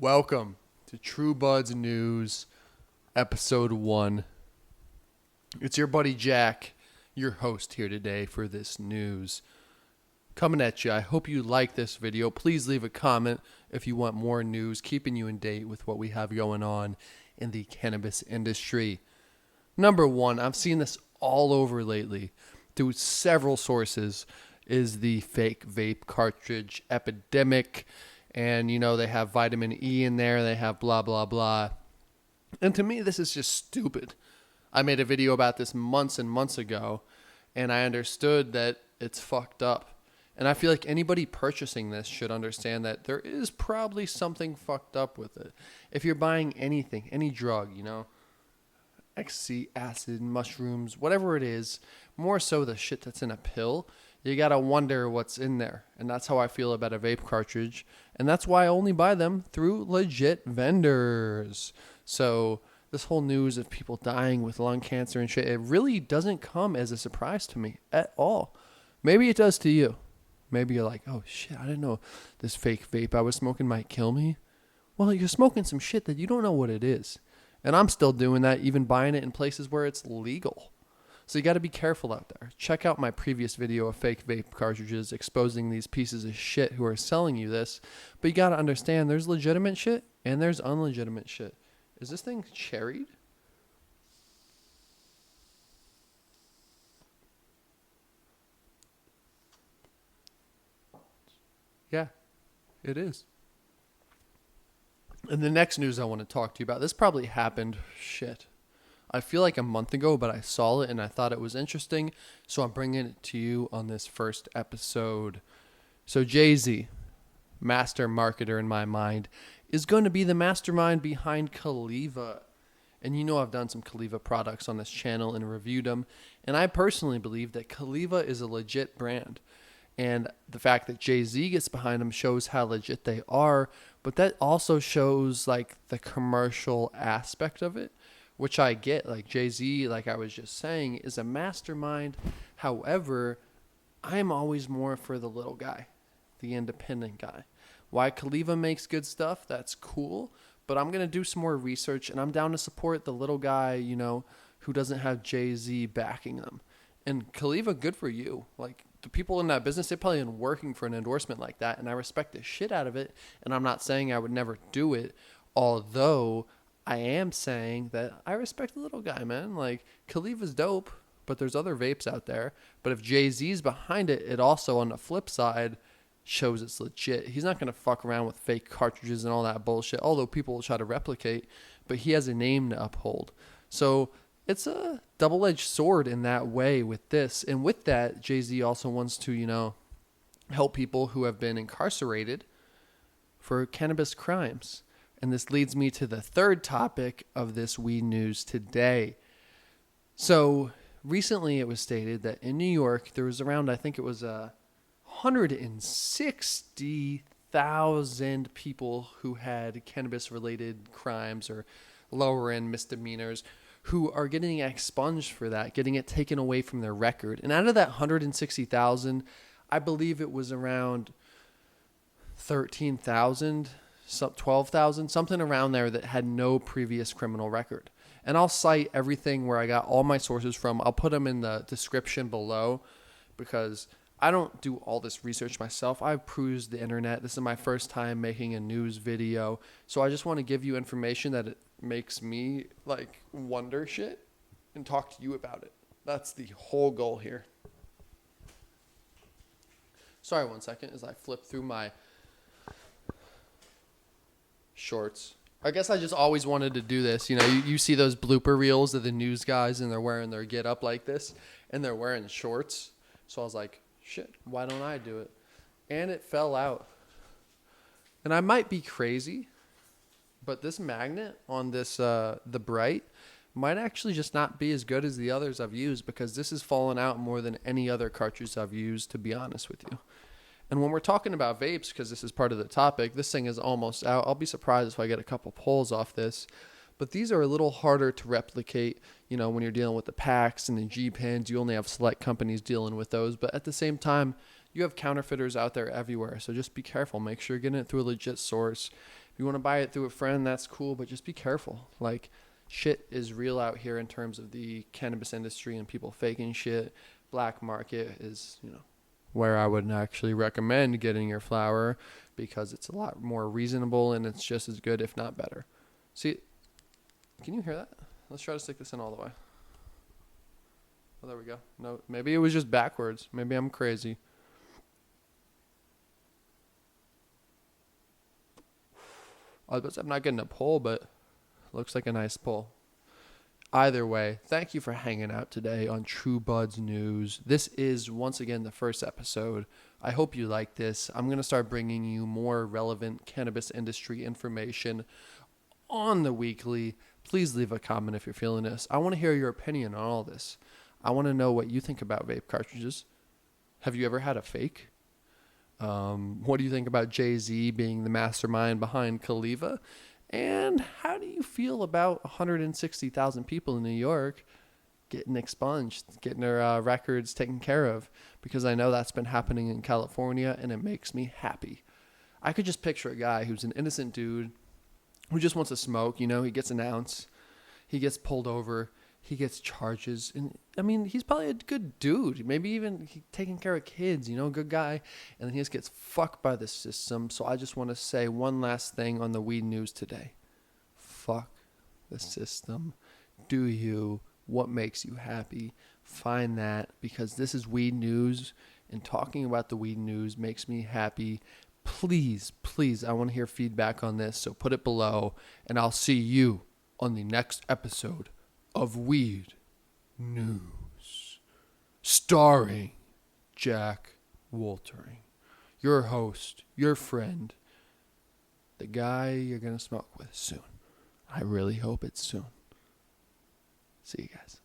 Welcome to True Buds News, Episode 1. It's your buddy Jack, your host here today for this news. Coming at you. I hope you like this video. Please leave a comment if you want more news, keeping you in date with what we have going on in the cannabis industry. Number one, I've seen this all over lately through several sources, is the fake vape cartridge epidemic. And, they have vitamin E in there. They have blah, blah, blah. And to me, this is just stupid. I made a video about this months and months ago, and I understood that it's fucked up. And I feel like anybody purchasing this should understand that there is probably something fucked up with it. If you're buying anything, any drug, ecstasy, acid, mushrooms, whatever it is, more so the shit that's in a pill, you gotta wonder what's in there. And that's how I feel about a vape cartridge. And that's why I only buy them through legit vendors. So this whole news of people dying with lung cancer and shit, it really doesn't come as a surprise to me at all. Maybe it does to you. Maybe you're like, oh shit, I didn't know this fake vape I was smoking might kill me. Well, you're smoking some shit that you don't know what it is. And I'm still doing that, even buying it in places where it's legal. So you got to be careful out there. Check out my previous video of fake vape cartridges exposing these pieces of shit who are selling you this. But you got to understand there's legitimate shit and there's unlegitimate shit. Is this thing cherried? Yeah, it is. And the next news I want to talk to you about, this probably happened, I feel like a month ago, but I saw it and I thought it was interesting. So I'm bringing it to you on this first episode. So Jay-Z, master marketer in my mind, is going to be the mastermind behind Caliva. And I've done some Caliva products on this channel and reviewed them. And I personally believe that Caliva is a legit brand. And the fact that Jay-Z gets behind them shows how legit they are. But that also shows the commercial aspect of it, which I get. Jay-Z, like I was just saying, is a mastermind. However, I'm always more for the little guy, the independent guy. Why Caliva makes good stuff, that's cool. But I'm going to do some more research, and I'm down to support the little guy, who doesn't have Jay-Z backing them. And Caliva, good for you. The people in that business, they've probably been working for an endorsement like that, and I respect the shit out of it. And I'm not saying I would never do it, although I am saying that I respect the little guy, man. Caliva's dope, but there's other vapes out there. But if Jay-Z's behind it, it also, on the flip side, shows it's legit. He's not going to fuck around with fake cartridges and all that bullshit, although people will try to replicate, but he has a name to uphold. So it's a double-edged sword in that way with this. And with that, Jay-Z also wants to, help people who have been incarcerated for cannabis crimes. And this leads me to the third topic of this weed news today. So recently it was stated that in New York, there was around, I think it was 160,000 people who had cannabis-related crimes or lower-end misdemeanors who are getting expunged for that, getting it taken away from their record. And out of that 160,000, I believe it was around 13,000, 12,000, something around there that had no previous criminal record. And I'll cite everything where I got all my sources from. I'll put them in the description below because I don't do all this research myself. I've perused the internet. This is my first time making a news video. So I just want to give you information that it makes me wonder shit and talk to you about it. That's the whole goal here. Sorry, 1 second as I flip through my shorts. I guess I just always wanted to do this. You see those blooper reels of the news guys and they're wearing their get up like this and they're wearing shorts. So I was like, shit, why don't I do it? And it fell out. And I might be crazy, but this magnet on this, the Bright, might actually just not be as good as the others I've used because this has fallen out more than any other cartridge I've used, to be honest with you. And when we're talking about vapes, because this is part of the topic, this thing is almost out. I'll be surprised if I get a couple pulls off this. But these are a little harder to replicate, when you're dealing with the packs and the G-Pens. You only have select companies dealing with those. But at the same time, you have counterfeiters out there everywhere. So just be careful. Make sure you're getting it through a legit source. If you want to buy it through a friend, that's cool, but just be careful. Like, shit is real out here in terms of the cannabis industry and people faking shit. Black market is, where I would actually recommend getting your flower because it's a lot more reasonable and it's just as good, if not better. See, can you hear that? Let's try to stick this in all the way. Oh, there we go. No, maybe it was just backwards. Maybe I'm crazy. I was about to say I'm not getting a pull, but looks like a nice pull. Either way, thank you for hanging out today on True Buds News. This is, once again, the first episode. I hope you like this. I'm going to start bringing you more relevant cannabis industry information on the weekly. Please leave a comment if you're feeling this. I want to hear your opinion on all this. I want to know what you think about vape cartridges. Have you ever had a fake? What do you think about Jay-Z being the mastermind behind Khalifa? And how do you feel about 160,000 people in New York getting expunged, getting their records taken care of? Because I know that's been happening in California, and it makes me happy. I could just picture a guy who's an innocent dude who just wants to smoke. He gets an ounce, he gets pulled over, he gets charges. And I mean, he's probably a good dude. Maybe even taking care of kids, good guy. And then he just gets fucked by the system. So I just want to say one last thing on the weed news today. Fuck the system. Do you? What makes you happy? Find that, because this is weed news. And talking about the weed news makes me happy. Please, I want to hear feedback on this. So put it below. And I'll see you on the next episode of Weed News, starring Jack Woltering, your host, your friend, the guy you're going to smoke with soon. I really hope it's soon. See you guys.